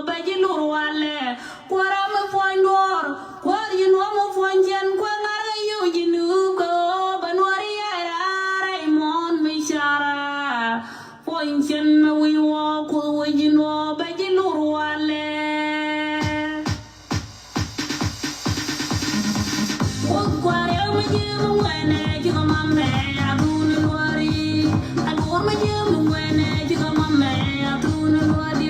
bajilur wale kwara me fondor kwar yino mo fonjen kwa ngara yo jinugo banwari ara raimon mishara fonjen me wiwo ko wajino bajilur wale kwara me jimu wene jigo mamme adun wari alur me jimu wene jigo mamme adun wari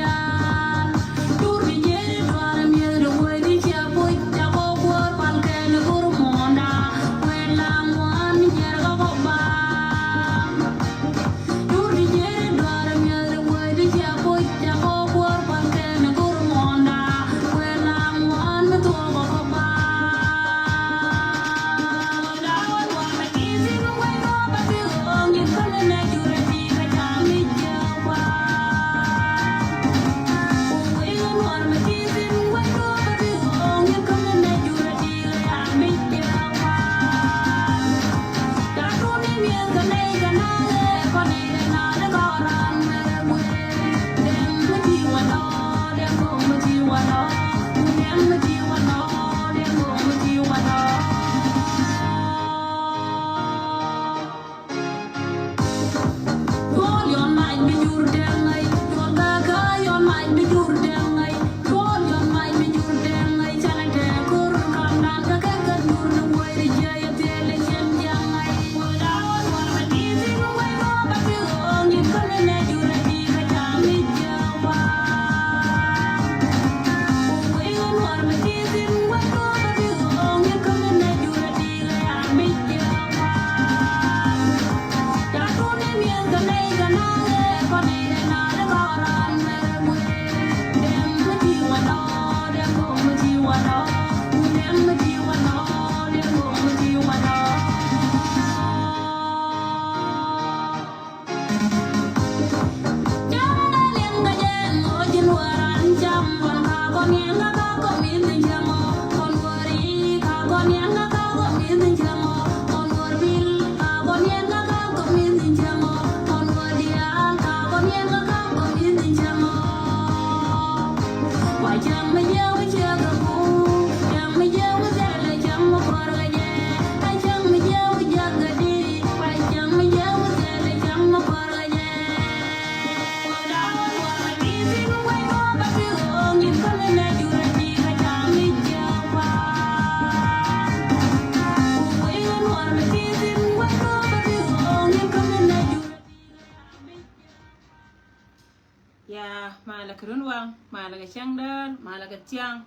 malaga changdar malaga tiang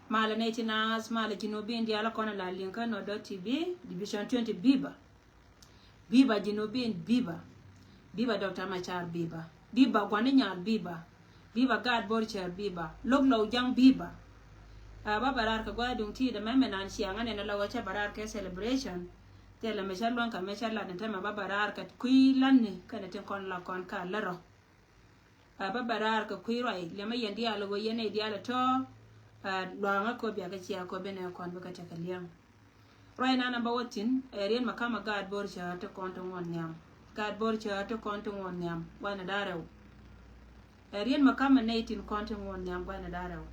mala netinas mala jinobi ndiala kona la linka no .tv division 20 biba jinobin biba Dr. Machar biba gwani nyar biba gad borcher biba loglo jang biba babarar ka gwadung ti da meme nan sianga ne la wacha barar ke celebration te la mechar lon ka mechar la den tema babarar ka kuilan ne kana ten kon la kon ka laro babarar ka kuirai le mai yandia lo yene dia la to lo nga ko biya ka ciya ko bene kon buka ta kaliyam right na number wotin rien makama gad borcher to kon to ngon nyam gad borcher to kon to ngon nyam wana daraw rien makama neitin kon to ngon nyam wana daraw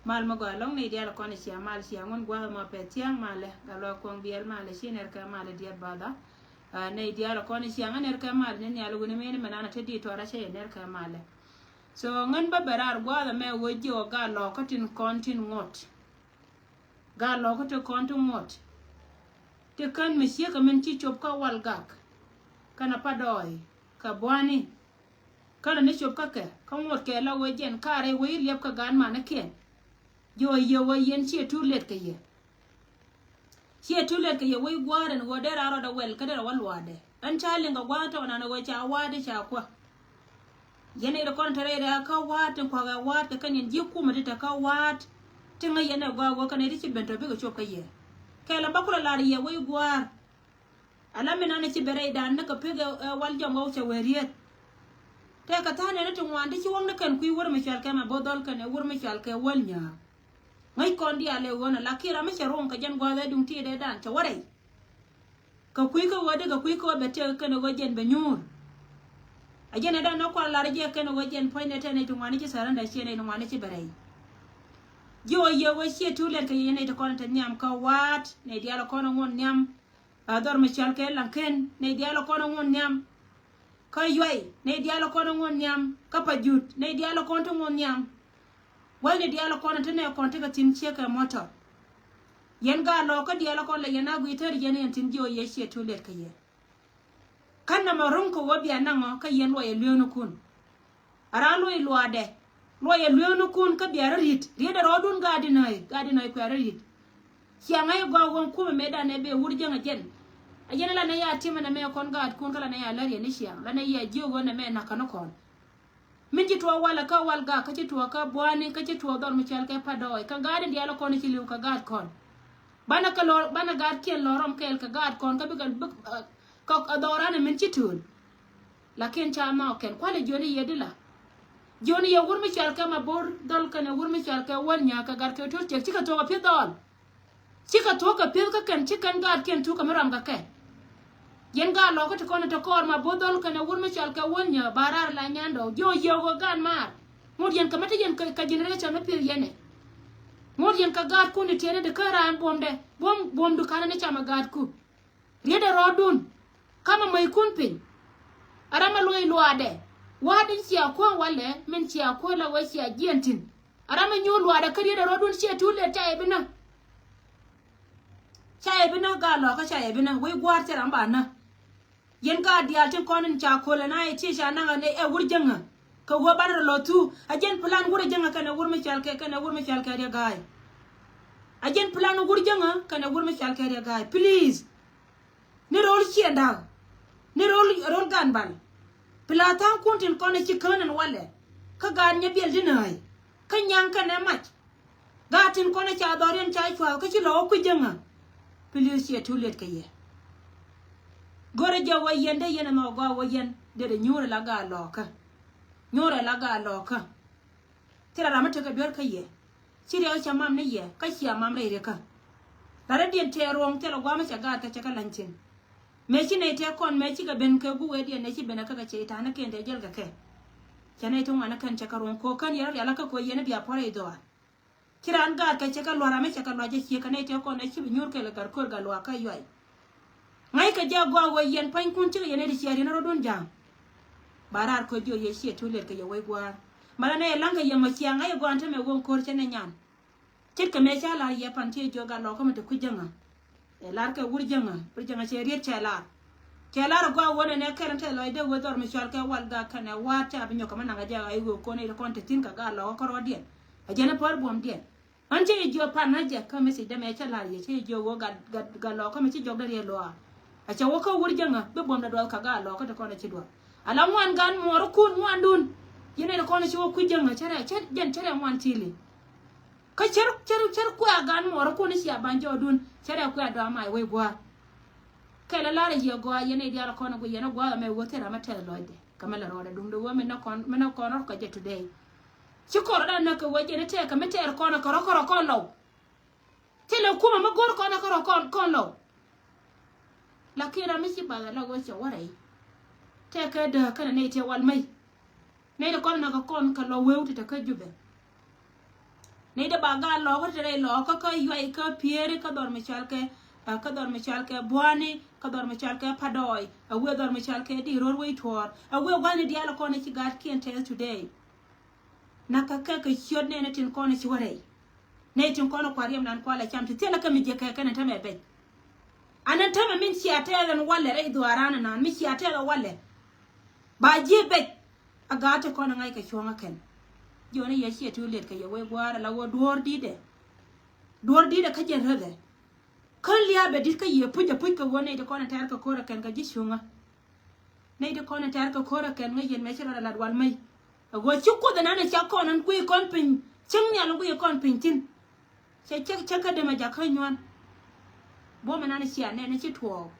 mal ma go long ne dia la kon sia mal sia ngon gwa ma petiang male galo kon biel male siner ka male dia bada ne dia la kon sia nganer ka male ne ya lo ne mene manana tedi to ra che ner ka male so ngan babarar gwa da me woji o ga lo ko tin kontin ngot ga lo ko to kontin ngot te kan me sia ka men ci chop ka wal gak kana padoy ka bwani kana ne chop ka ke ka ngot ke la wojen kare wi lep ka gan ma na ken yo yen che tulet ke ye we gwaren go dera ro da wel kadera walwade an challenge ga gwato na no cha wade cha kwa yene da kon tare da ka wate kwa ga wate kan yin jiku mata ta ka wat tinga yana gwa kan ri ci bento be go choka ye kala bakula la ye we gwar alamina na ci bere da na ka pega wal jongo cha weriet te ka tane na tun wanda ci wonda kan kuy wor mi chal ka ma bodol kan wor mi chal ka wal nya ngai kon dia le wona la kira me charon ka jan gwa da dum ti de dan cha wore ka kuy ko wade ga kuy ko be te kan go jen be nyur ajene da no ko la je ken wo jen point ne tane to ngani ci saranda ci ne ngani ci bare jo ye wo ci tulen ke yene to kon tan nyam ka wat ne diala kono ngon nyam ador mi chal ke lanken ne diala kono ngon nyam ka yoy ne diala kono ngon nyam ka pajut ne diala kono ngon nyam wal ne diala kono tane kon te ka tin ci ka moto yen ga lo ka diala kono le yana gu iter yene tin jo ye ci tulen ke ye kanna ma ronko wobi anango ka yen lo ye lyono kun ara lo ye luade lo ye lyono kun ka biara rit rieda rodun gadinai ko ara rit kianga ye go won kuma meda ne be wurjanga jen ajena la na ya tima na me kon gad kun kala na ya lari ne shiang la na ya jogo na me na kano kon minji to wala ka walga ka ci to ka bwani ka ci to dor mi chal ka padoy ka gadi diala kon ci liw ka gad kon bana gad ken lorom kel ka gad kon ka bigal kok adorane min citul lakin chama ken kwale joni yedila joni ya wurmi chalka mabor dol kana wurmi chalka wanya ka gar ke to chika to ka pidol chika to ka pil ka kan chikan gar ken tu kamaram ka ke yen ga lo ka to kono to kor ma bodol kana wurmi chalka wanya barar la nyando jo yogo gan mar mod yen kamata yen ka generation na pil yene mod yen ka gar ku ni tene de kara bomde bom du kana ne chama gar ku rieda rodun kama mai kunpin arama loy luade wadin ci akon wale min ci akola wa ci agentin arama nyu luade kadi da rodun ci tule taye bina ga lo ka chaye bina we gwarte ramba na yen ga dial tin konin ci akola na e ci sha na ne e wurjanga ka go banar lotu agen plan wurjanga kana wurmi chalke ya gaay agen plan wurjanga kana wurmi chalke ya gaay please ni rol ci ndaw ni rol gan bal platan kuntin kono ci kanan wale ka gan nya bel dinay ka nyang ka ne mat gatin kono ci adoren ci chwa ka ci lo ku jenga please ye tulet ka ye gore ja wayen de yena no go wayen de nyura la ga loka tira ramata ka ber ka ye ci re cha mam ne ye ka ci mam re ka dara dien te rong te lo gwa ma cha ga ta cha ka lancin me ci ne te kon me ci ga ben ka gu we die ne ci ben ka ga ce ta na ken de jel ga ke chane to ngana kan cha ka ron ko kan yar yala ka ko yene biya pore do kiran ga ka cha ka lo ra me cha ka lo je ci ka ne te kon ne ci bi nyur ke la gar ko ga lo ka yoy ngai ka ja gwa we yen pan kun ci yene di ci ari na rodon jam barar ko jo ye ci to le ka ye we gwa mala ne langa ye ma ci ngai gwa anta me won ko chene nyam cit ka me cha la ye pan ci jo ga lo ka me to ku janga lar ka wurjanga ce riet celar go wona ne karanta lo de wodor mi chal ka walga kana wata binyo kama nanga ja ay go ko ne ko te tin ka ga lo ko ro dien a jena por bom dien an ce jo pan na ja ka me si de me chala ye ce jo go ga lo ka me ci jo da ye lo a ce wo ko wurjanga be bom da do ka ga lo ko de ko ne ci do ala wan gan mo ro kun wan dun yene ko ne ci wo ku janga cere jen cere wan tili ka cer ku gan mo ro ko ne ci abanjo dun cere ku do mai we gwa kala lara ye gwa yene dia ko na go yene gwa me wote ra mata loide kamala roda dum do me na kon ka je today ci ko da na ko waje ne te ka mete ko na ko lo tele kuma ma gor ko na ko lo la kira mi ci bala la go ci warai te ka da kana ne te wal mai ne da ko na ko kon ka lo wewti ta ka jube ne da ba ga lo ko te lo ka yoy ka piere ka dor mi chalke bwani ka dor mi chalke padoy a we dor mi chalke di ror we tor a we wani di ala ko ne ci gat kien te today na ka shod ne tin ko ne ci warai ne tin ko no kwariam nan ko la chamti tela ka mi je ka kana ta me be anan ta min ci atela no walle re do arana nan mi ci atela walle ba je be aga ta ko na ngai ka shonga ken joni ya ci to let ka ye we gwara la wo dor di de ka je rede kan liya be dit ka ye puja ka wona de ko na tar ka kora ken ka ji shonga ne de ko na tar ka kora ken ngai yen me ci la wal mai go ci ko da nana ci ko nan ku kon pin cin ya lu ku kon pin tin sai ce ka da ma ja kan yon bo me nana ci ne ci to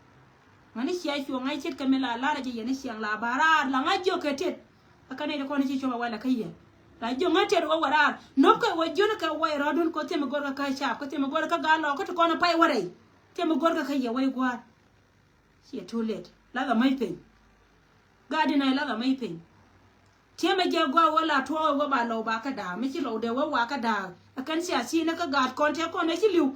mani ci ai shonga ci ka me la je yen ci la bara la ngajo ka tet aka ne de ko na ci shonga wala kai ye la jo ngate ro wara no ka wo jona ka wo rodun ko te me gorga ka sha ko te me gorga ka galo ko to ko na pai warai te me gorga ka ye wai gwa ci too late la ga mai pen gadi na la ga mai pen tie me je go wala to go ba lo ba ka da me chi lo de wa ka da akan sia si na ka gad kon te ko ne chi liu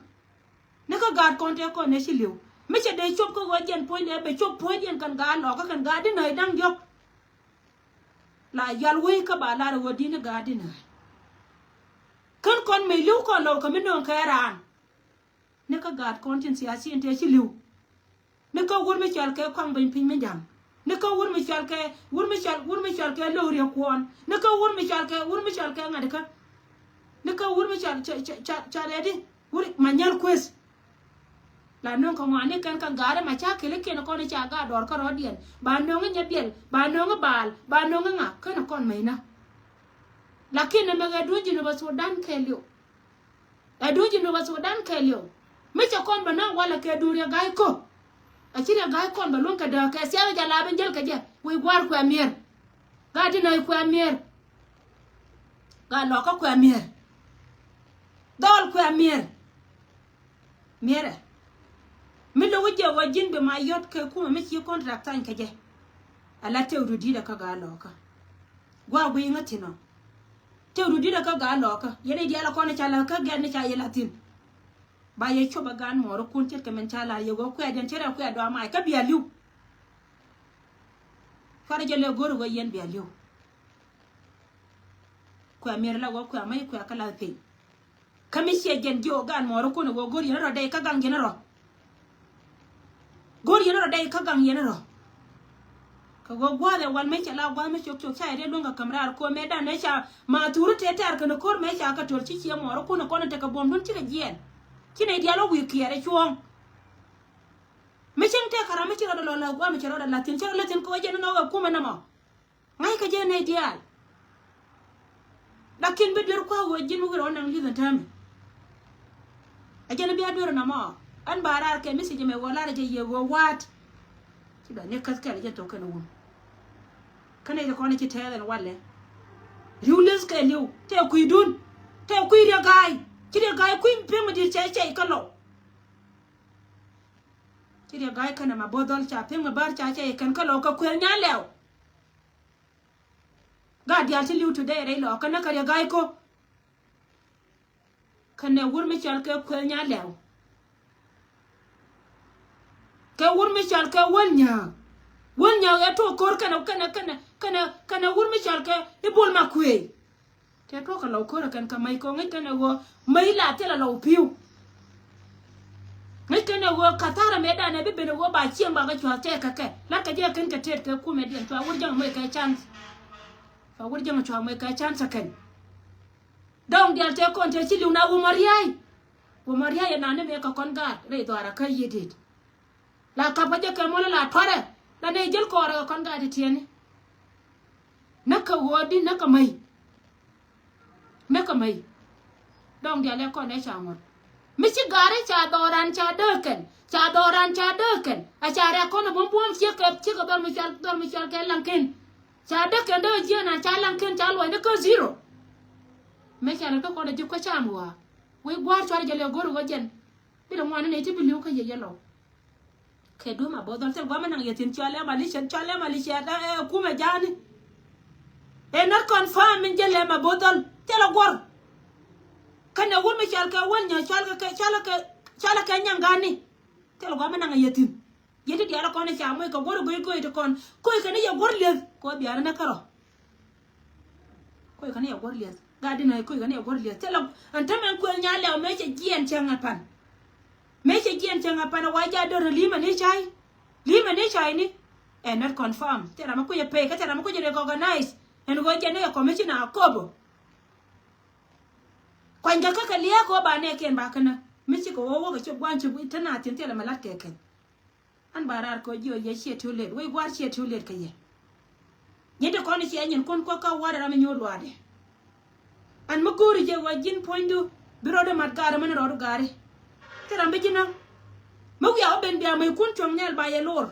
na ka gad kon te ko ne chi liu me che de chop ko go jen point de be chop point jen kan ga lo ka kan ga di nei dang yok la yal we ka ba la ro di ne ga di nei kan kon me liu ko lo ka me non ka ran ne ka gad kon jen sia si te chi liu ne ka wur me chal ke kwang bin pin me jam ne ka wur me chal ke lo ri kwon ne ka wur me chal ke ngade ka ne ka wur me chal di wur manyal quest la non ko ngane kan gare ma cha kele ken ko ne cha ga dor ko rodien ba no nya biel ba no bal ba no nga kan kon mai na lakini me ga duji no Sudan kelio a duji no Sudan kelio me cha kon ba na wala ke dure ga ko achira ga kon ba lon ka da ka sia ja la ben jel ka je we gwar ko amier ga di nay ko amier ga lo ko amier dol ko amier miere mi lo wuje wajin be ma yot ke kuma mi ci contract tan ka je ala tewru di da ka ga lo ka gwa bu ngati no tewru di da ka ga lo ka yene di ala ko ne chala ka ga ne cha yelatin ba ye choba gan moro kun tet ke men chala ye go ko den chere ko do ma ka biya liu fara jele goro go yen biya liu ko amir la go ko mai ko kala pe kami sie gen jo gan moro kun go gori no dai ka gang gen ro gori no dai ka gang yen ro ka go gwa le wal me chala gwa me chok chok sai de lunga kamrar ko me dan ne cha ma turu te tar ka no kor me cha ka tor chi chi moro kun ko ne te ka bom dun chi gen kine dialogue wi kiere chuong me cheng te kara me chira do la gwa me chira do latin chira latin ko je no ga kuma na mo ngai ka je ne dial lakin be dur ko wo jin wi ro nang li da tam a je ne bi adur na mo an barar ke mi si je me wala je ye go wat ti da ne kas ka je to kana wo kana je ko ne ti te den wale riules ke liu te kuidun te kuire gai kire gai kuin pem di che ka lo kire gai kana ma bodol cha pem bar cha che kan ka lo ka kwer nya lew ga dia ti liu today re lo kana kare gai ko kana wur mi chal ka kwer nya lew ke wur mi chal ka won nya ya to kor kana wur mi chal ka ibul ma kwe te to ka lo ko kan ka mai ko ngai kana go mai la te la lo piu ngai kana go katara me da na bi be go ba chiem ba ga chwa te ka ke la ka je kan ka te ka ku me den to wur jang mai ka chance fa wur jang chwa mai ka chance kan dong dia te kon te chi lu na wo mariai na ne me ka kon ga re to ara ka yedit la ka pa je ka mo la tore la ne jel ko ra kon ga ti tiene na ka wodi na ka mai meka mai dong dia le ko ne chamor mi ci gare cha doran cha deken a cha ra ko no bom ci ka dol mi chal ke lanken cha deken do je na cha lanken cha lo ne ko zero me cha to ko de ko chamwa we gwar chwa je le goro go jen bi do ngwana ne ti bi lu ka ye yelo ke do ma bodol tel goma nang yetin chale mali cha da ku me jani e not confirm min je le ma bodol tela gor kana won me chal ka won nya chala ka nyangani tela goma nang yetin yedi dia la ko ne cha moy ko gor go to kon ko ka ne ya gor le ko biara na karo ko ka ne ya gor le gadi na ko ka ne ya gor le tela antamen ko nya le me che gien changa pan me che gien changa pan wa ja do lima ne chai ni and not confirm tela ma ko ya pay ka tela ma ko je recognize en go je ne ya commissioner akobo kwanja kaka liya ko ba ne ken ba kana mi ci ko wo ga ci gwanci bu tana tin tela malat ke ken an barar ko jiyo ye she tulet we gwar she tulet ka ye nyede ko ni ci enyen kon ko ka wara ram nyol wade an ma gori je wajin pointu biro de mat gara man ro gare tera mbe jina mo ya ben biya may kun chom nyal ba ye lor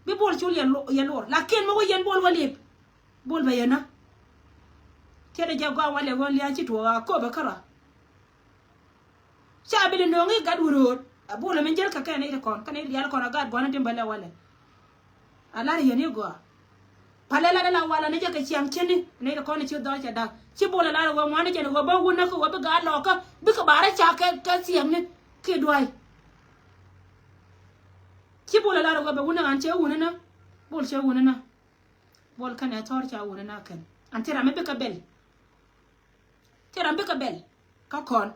bi bol chul ye lor lakin mo yen bol walib bol ba yana kede jagwa wale won liya ci to ko ba kara chabile no ngi gaduro abula men jel ka kane ide kon kane liya kon gad bona dimbale wale ala yene go palela la wala ne je ka chiang chini ne ko ne chi do cha da chi bola la wa ngwane je ko ba wuna ko ba ga lo ka bi ka bare cha ka siang ne ke duai chi bola la ko ba wuna an che wuna na bol che wuna na bol kan ya tor cha wuna na kan an tira me be ka bel tira be ka bel ka kon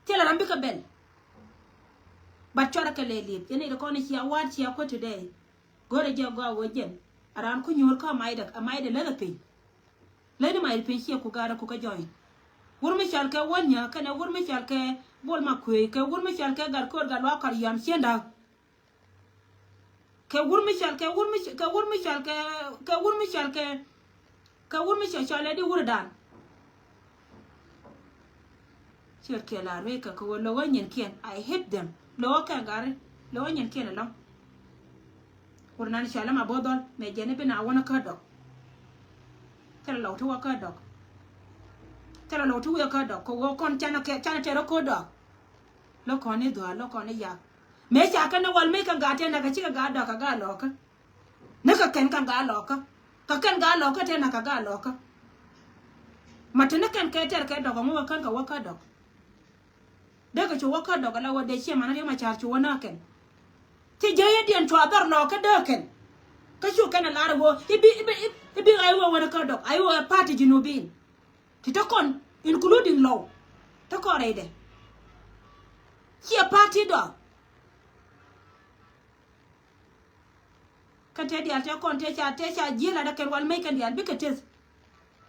tira rambe ka bel ba chora ka le li ne ko ne chi award chi ko today gore je go wojen aran ku nyol ka maida la pin le ni mai pin chi ku gara ku ka join wur mi chal ke wonya kana wur mi chal ke bol ma ku ke wur mi chal ke gar ko gar wa kar yam chenda ke wur mi chal ke wur mi chal di wur dan chir ke la re ka ko lo wanyen kien I hate them lo ka gar lo wanyen kien lo Kurnan shala ma bodol me jene bina wana ka dok tera lo tu ka dok tera lo tu ka dok ko wo kon chana tera ko dok lo kon ni do lo kon ni ya me cha ka na wal me ka ga te na ka chi ka ga dok ka ga lo ka na ka ken ka ga lo ka ken ga lo ka te na ka ga lo ka matene ken ke tera ka dok mo kan ka wa ka dok de ka chu wa ka dok la wa de che mana ma cha chu na ken ti jaya dian chwa dar lo ka doken ka shu kana lara wo ibi ai wo wana ka dok ai wo party jinubin ti to kon including law to ko reide ki party do ka te dia te kon te cha jila da ken wal mai kan dia bi ka tes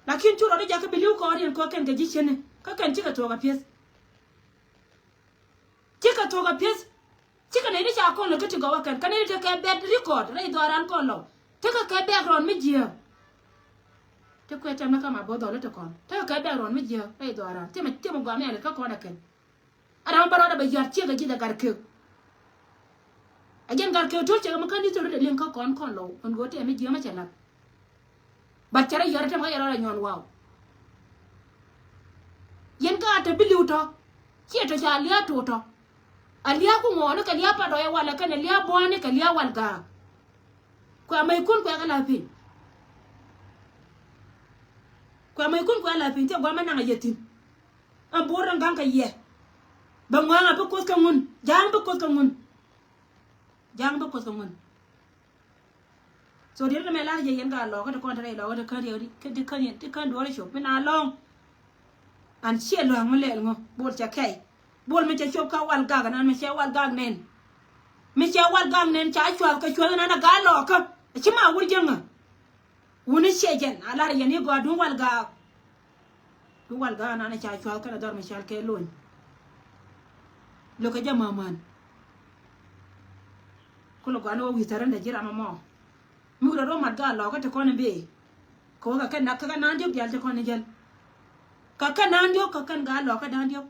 lakin churo de jaka biliu ko rin ko ken ga ji chene ka kan tika to ga pes chika ne cha kon lo kiti go wakan kan ne te ka bed record rai do ran kon lo te ka background mi jia te ko ta maka ma bodo lo te kon te ka background mi jia rai do ran te mo gwa me ka kon da ken ara baro da ba jar chi ga ji da gar ke ajen gar ke to che ma kan ni to de len ka kon lo on go te mi jia ma chela ba chara yara te ma yara la nyon wow yen ka ta biliu to chi to cha lia to alia ku ngono ka lia pa do ya wala kan lia bwane ka lia walga kwa mai kun kwa kala pin te gwa mana yetin an boran gan ka ye ba ngwa ba ko ka ngun jang ba ko ka ngun so dire me la je yen ga lo ka ko tare lo ka kan yori ke kan do re shop na long an che lo ngol le ngo bol cha kai bol me cha chop ka wal ga nan me cha wal ga nen cha chwal ka chwal na ga lo ka chi ma wur jenga woni shejen ala ya ni go du wal ga na cha chwal ka dor me cha ke lon lo ka jama man ko lo ga no wi taran da jira mamo mu ro ma ga lo ka te ko ne be ko ka kan na ka na ndio dial te ko ne jel ka kan na ndio ka kan ga lo ka da ndio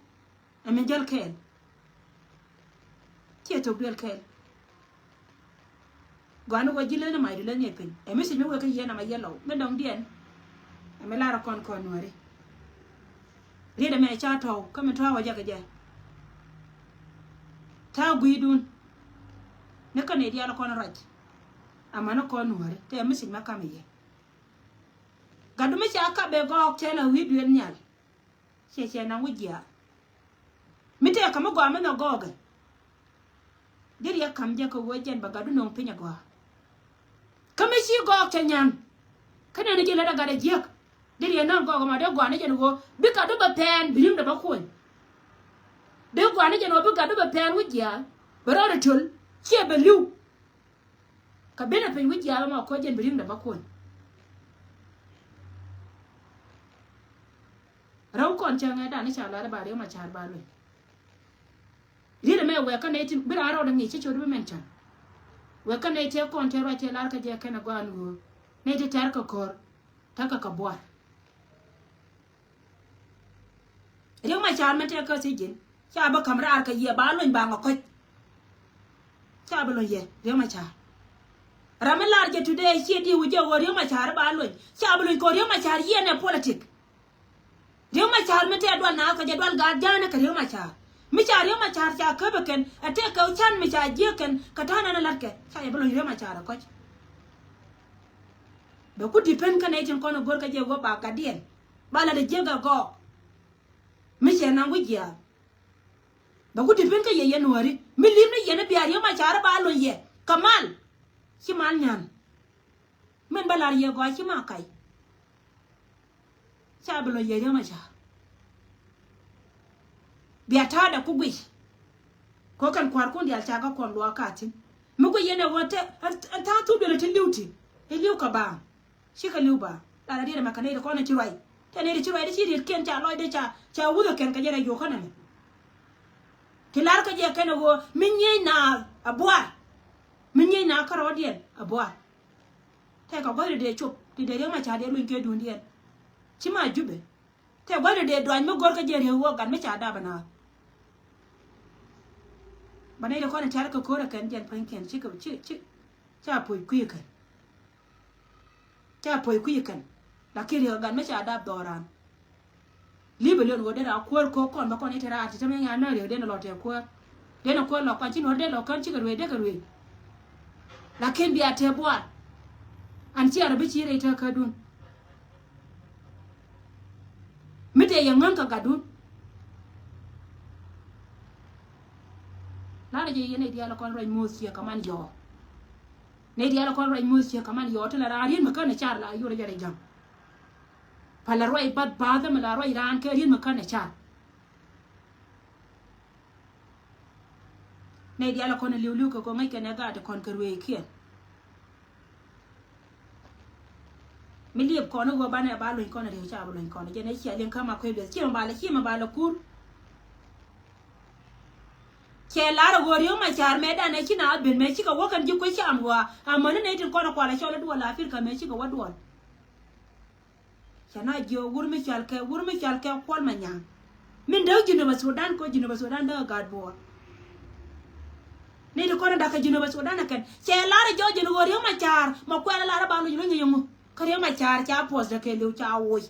amen jel kel tieto bel kel gwana go jile na mai le ne pen e mi se mi wo ka yena ma yelo me dong dien e me lara kon nore ri da me cha to ka me to wa ja ga ja ta guidun ne ka ne dia la kon raj amana kon nore te mi se ma ka me ye gadu me cha ka be go te la wi duen nyal che na wujia mite kama gwa me no goga diri ya kamje ko wojen bagadu no pinya gwa kama shi go tanyan kana ne jela daga da jek diri ya no goga ma de gwa ne jeno go bika do ba pen bilim da ba ko de gwa ne jeno bika do ba pen wujia barara tul che be liu ka bena pen wujia ma ko jen bilim da ba ko raw kon changa da ni chala da ba de ma char ba lo Rida me weka na iti bira aro dangi chicho duwe mencha. Weka na iti kon tero ati larka je kana gwanu. Na iti terka kor taka kabwa. Riyo ma char me teka sijin. Cha ba kamra arka ye ba lo ba ngakoi. Cha ba lo ye riyo ma char. Rame larje today chi di wuje wo riyo ma char ba lo. Cha ba lo ko riyo ma char ye ne politik. Riyo ma char me te dwa na ka je dwa ga jana ka riyo ma char. Mi char yo ma char cha ka beken ate ka chan mi cha je ken ka tana na larke cha ye bolo yo ma char ko be ku depend kan etin kono gor ka je go ba ka dien bala de jega go mi che na wuja be ku depend ka ye yenwari mi lim ne yene biar yo ma chara ba lo ye kamal chi man nyan men bala ye go chi ma kai cha blo ye yo ma cha biya ta da ku gwi ko kan kwar kun dia cha ka kon lo ka tin mi ko yene wote ta tu de tin liuti e liu ka ba shi ka liu ba la dia ma kanai da ko na ci roi te ne ci roi da shi ken cha loy de cha wudo ken ka jere yo kana ne tilar ka je kana go min yi na abwa min yi na karo dien abwa te ka gore de chup ti de ma cha de lu ke dun dien ci ma jube te gore de do an mi gor ka jere wo gan mi cha da bana bana da ko na tar ka ko da kan jen pan ken ci ka ci cha poi kuyi kan cha poi kuyi kan la kiri gan me cha dab doran libe le ngo de da ko kon ba kon itera ati tame nya na re de no te ko de no ko lo kan ci no de lo kan ci ka we de ka we la ken bi ate bo an ci arabi ci re ta ka dun mite yangan ka gadun la je yene dia la kon ro mosia kaman yo ne dia la kon ro mosia kaman yo to la rin ma kan char la yo re jam pala roi bad bada ma la roi ran ke rin ma kan char ne dia la kon liu ko ngai ke ne ga de kon kerwe kien mi liep ko no go bane ba lo ko na de cha ba lo ko na je ne chia len kama ko be chi ma ba la kur ke lara goriyo ma char me da ne kina bin me kika wakan ji ko sham wa amma ne tin kono kwala shola duwa la afirka me kika wadwa kana jo wurmi chalke kwal manya min daw jino ba sudan ko jino ba sudan da gadbo ne de kono da ka jino ba sudan kan ke lara jo jino goriyo ma char ma kwala lara ba lo jino ngiyo kariyo ma char cha pos da ke lu cha woy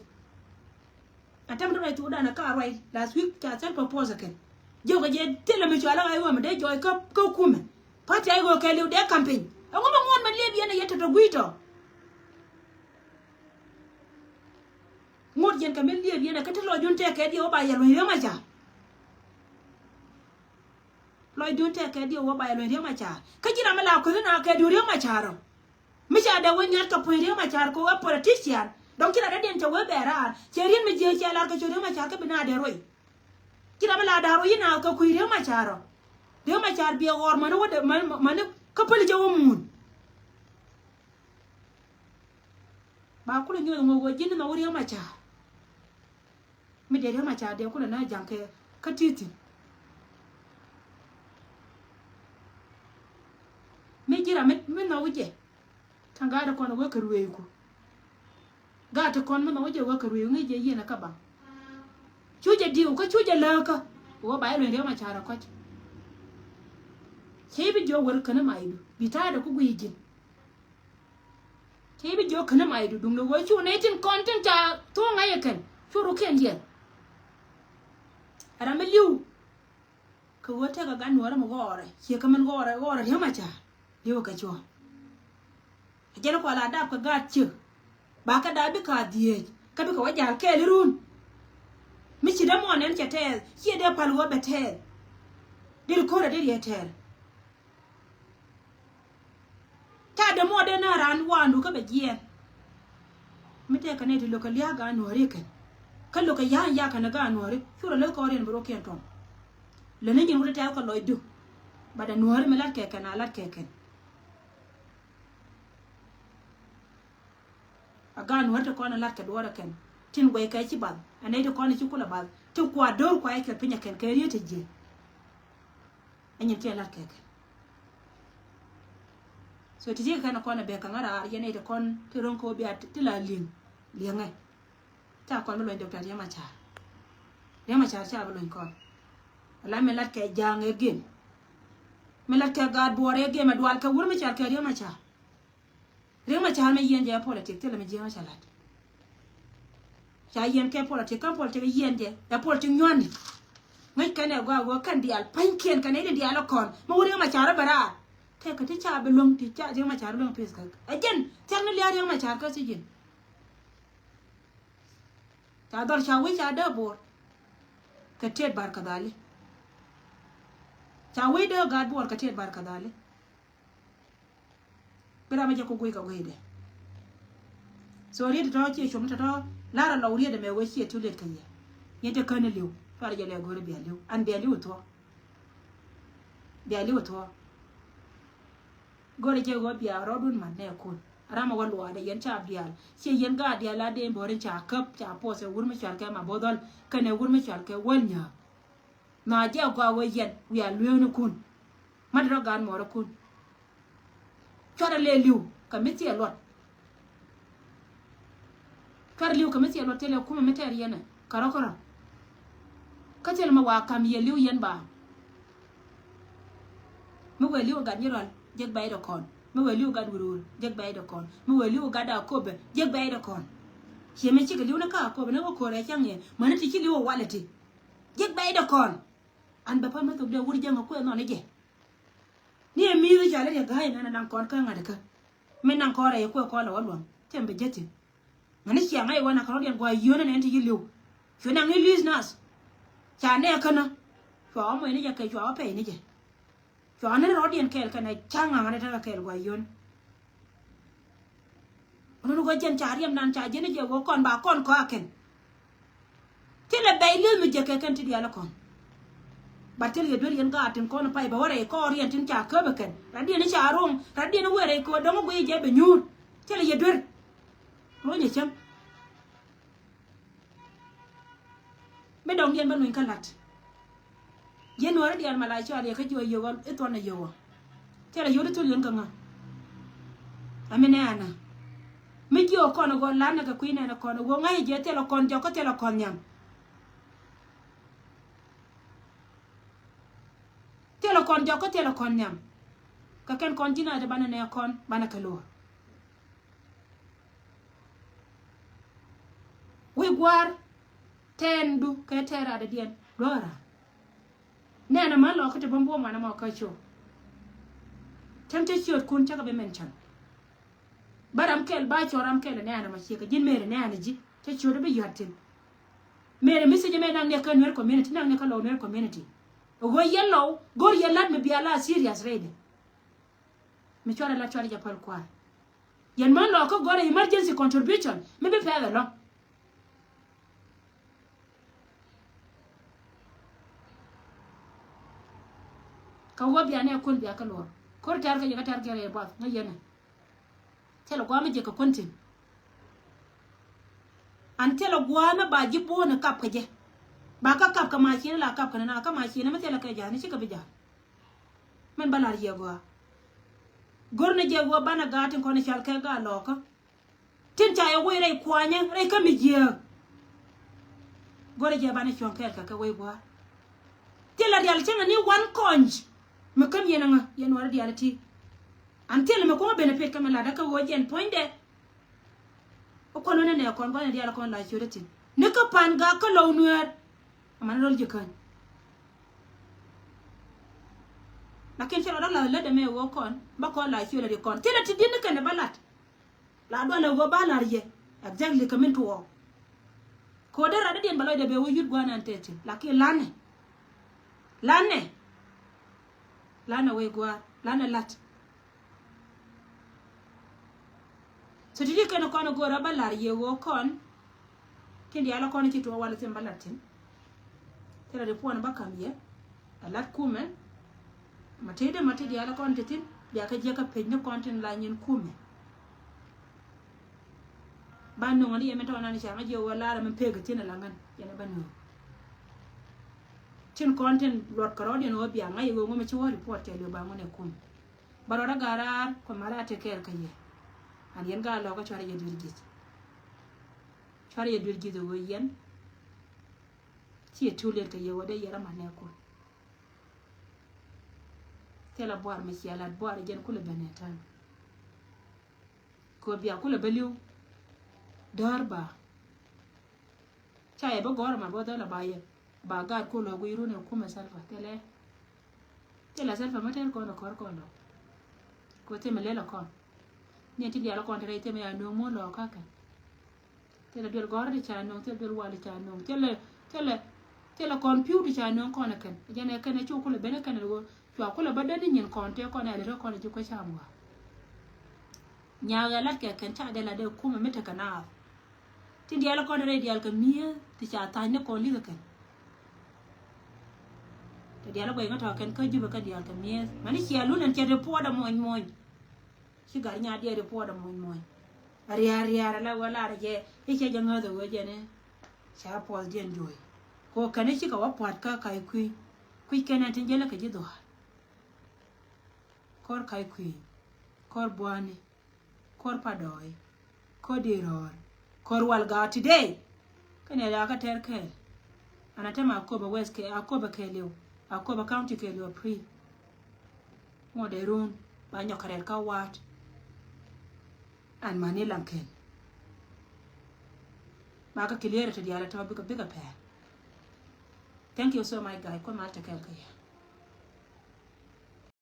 atam do tu da na ka right last week cha cha propose kan jo ga je tele me chala ai wa me de joy ka kume pati ai go ke lu de campaign ngo ma ngon ma le bi na yeta to guito ngot yen ka me le bi na ka telo jun te ke di o ba ya lo ma cha lo jun te ke di o ba ya lo ma cha ka jira ma la ko na ke du re ma cha ro mi cha da won yat ka po re ma cha ko wa politician donc kira da den ta we bera che rin me je che la ka cho re ma cha ka bina de roi kira bala daro yina ka kuire ma charo de ma char bi or man wode man ka pali jawo mun ba kula nyo ngo go jini ma wuri ma cha mi de ma cha de kula na janke ka titi mi jira mi na wuje tanga da kono go karwe ko ga ta kon ma wuje go karwe ngi je yina ka ba chuje diu ka chuje laka wo ba yelo ndema chara ko kebi jo wor kana maidu bita da ku gujin kebi jo kana maidu dum no wo chu ne tin content ta to ngai kan churu ken dia ara meliu ko wota ga gan wora mo gore ke kaman gore ya macha diu ka cho ajena ko ala da ka ga chi ba ka da bi ka die ka bi ka waja ke lirun mi ci da mo nen chetel ci de palwo betel dil ko da dil yetel ta da mo de na ran wandu ka be jien mi te ka ne di lokal ya ga no re kan kan lokal ya ka na ga no re furo le ko ren bro ken ton le ne ngi ta ko loy du ba da no re mi lat ke kan alat ke kan aga no ta ko na lat ka do ra kan tin goy kai ci bal anay de ko na ci kula bal to kwa dor ko ay ka pinya ken kay yete je anyen ke lat keke so ti je kana ko na be ka ngara yene de kon ti ron ko bi at ti la ling lianga ta ko lo docteur yama cha cha lo ko ala me lat kay jange gen me lat ka gad bore ge ma dwal ka wur me cha ka yama cha me yen je politique te la me je ma cha lat cha yen ke politique kan politique yen je ya politique nyoni ngai kana go kan dial panken kana de dial kon mo wuri ma cha ra bara te ka ti cha be long ti cha je ma char long pes ka again chang le ari ma char ka si jin ta dor cha wi cha da bor ka tet bar ka dali cha wi da ga bor ka tet bar ka dali bera ma je ko goi ka goi de so ri to che chum ta to lara la uri da me we che tu le kan ya yete kan liu fara je le gore bi liu an bi liu to bi liu to gore je go bi a rodun man ne kun rama wallo ada yen cha bial che yen ga dia la de borin cha kap cha po se wur mi char ke ma bodol kane wur mi char ke wanya na je go we yen wi a liu kun madro gan mo ro kun chora le liu ka mi ti lot kar liu ka mi ti lot tele kuma mi tar yana karo ka tel ma wa kam ye liu yen ba mu we liu ga ni ron jeg bay do kon mu we liu ga durur jeg bay do kon mu we liu ga da ko be jeg bay do kon che me chi ga liu na ka ko be na ko re chang ye man ti chi liu wa le ti jeg bay do kon an ba pa ma to de wur jang ko no ne je ni mi ri ja le ga ina na nan kon ka ngada ka me nan ko re ko la walwa tembe jeti ngani chi ngai wana ka ro gwa yona ne ti liu cho na ngi lis nas cha ne kana cho mo ni ja ke cho pe ni je cho ne ro dien kel kana changa ngane ta kel gwa yon ono go jen cha riam nan cha je ne je go kon ba kon ko aken ti le bay le mi je ke kan ti dia la kon batel ye dor yen ga tin kon pa ba wore ko orien tin cha ka ba ken ra dien ni cha rom ra dien wore ko do go je be nyur ti le ye dor lo ni cham me dong dien ba nuin kalat yen wara dial mala cho ale ka jo yo wal eto na yo tela yo to yen kanga amene ana me jo ko no go lana ka kuina na ko no go ngai je tela kon jo ko tela kon nyam tela kon jo ko tela kon nyam ka ken kon jina de bana ne kon bana ka lo we gwar tendu ka tera de dien dora nena ma lo ko te bombo mana ma ka cho tante chiot kun cha ka be mention baram kel ba choram kel nena ma chi ka jin mere nena ji te chiot be yatin mere mi se je me nang ne ka nwer community nang ne ka lo nwer community go yellow go yelat me biala serious ready me chora la chora ja pal kwa yen man lo ko gore emergency contribution me be fa lo ka wo biya ne kun biya ka lor kor tar ka tar ka re ba na yana tela gwa me je ka kontin an tela gwa na ba ji bo na kap ka je ba ka kap ka ma chi la kap ka na ka ma chi na me tela ka ja ni chi ka bija men balar ye gwa gor na je gwa bana ga tin ko na chal ka ga lo ka tin cha ye we re kwanya re ka mi je gor je bana chon ka we gwa tela real chenga ni one conch me kam yena nga yen wara reality until me ko benefit kam la da ka wojen point de o kono ne kon ba ne dia kon la surety ne ka pan ga ka lo nuer amana rol je kan lakin chelo la le de me wo kon ba ko la surety kon tela ti din ka ne balat la do le go balar je exactly kamen to ko dara da den baloy de be wo yut gwana antete lakin lana we gwa lana lat so didi kana kono gora balar ye wo kon kendi ala kono ci to wala tem balatin tela de pon bakam ye alat kume matede ala kono tetin biya ka je ka penyo kontin la nyin kume banu ngani yeme to nani chama je wala la men pega tin la ngan yana banu tin content lot karodi no biya ngai go ngome ci wo report te lo ba ngone kum barora garar ko mara te ker kanye an yen ga lo ko chore ye dirgi go yen ci tule te ye wode yera mane ko tela boar me ci ala boar jen kula benetan ko biya kula beliu darba chaye bo gor ma bo dala baye ba gad ko lo guiru ne kuma salfa tela salfa maten ko no kor ko no ko te mele la kon ni ti dia la kon te me ya no mo lo ka ka te la del gore cha no te del wali cha no te la computer cha no kon kan jene kan chu ko le bene kan go chwa ko le badani nyen kon te kon ale ko le ko cha mo nyaaga la ke kan cha de la de kuma meta kana ti dia la kon re dia ka mia ti cha ta ne ko li kan te dia la ko ngata kan ka jiba ka dia ka mia mani chi alu nan che report da moñ chi gar nya dia report da moñ ariya la wala je e che janga do we je ne cha pol dien joy ko kan chi ka wa pot ka kai kui kenan tin je la ka ji do kor kai kui kor buane kor padoi kor diror kor walga today kane la ka ter ke anatema akoba west ke akoba ke leo akoba county ke leo pre mo de run ba nyokarel ka wat an manila ken maka clear to diala to bika pa thank you so much guy ko malta ke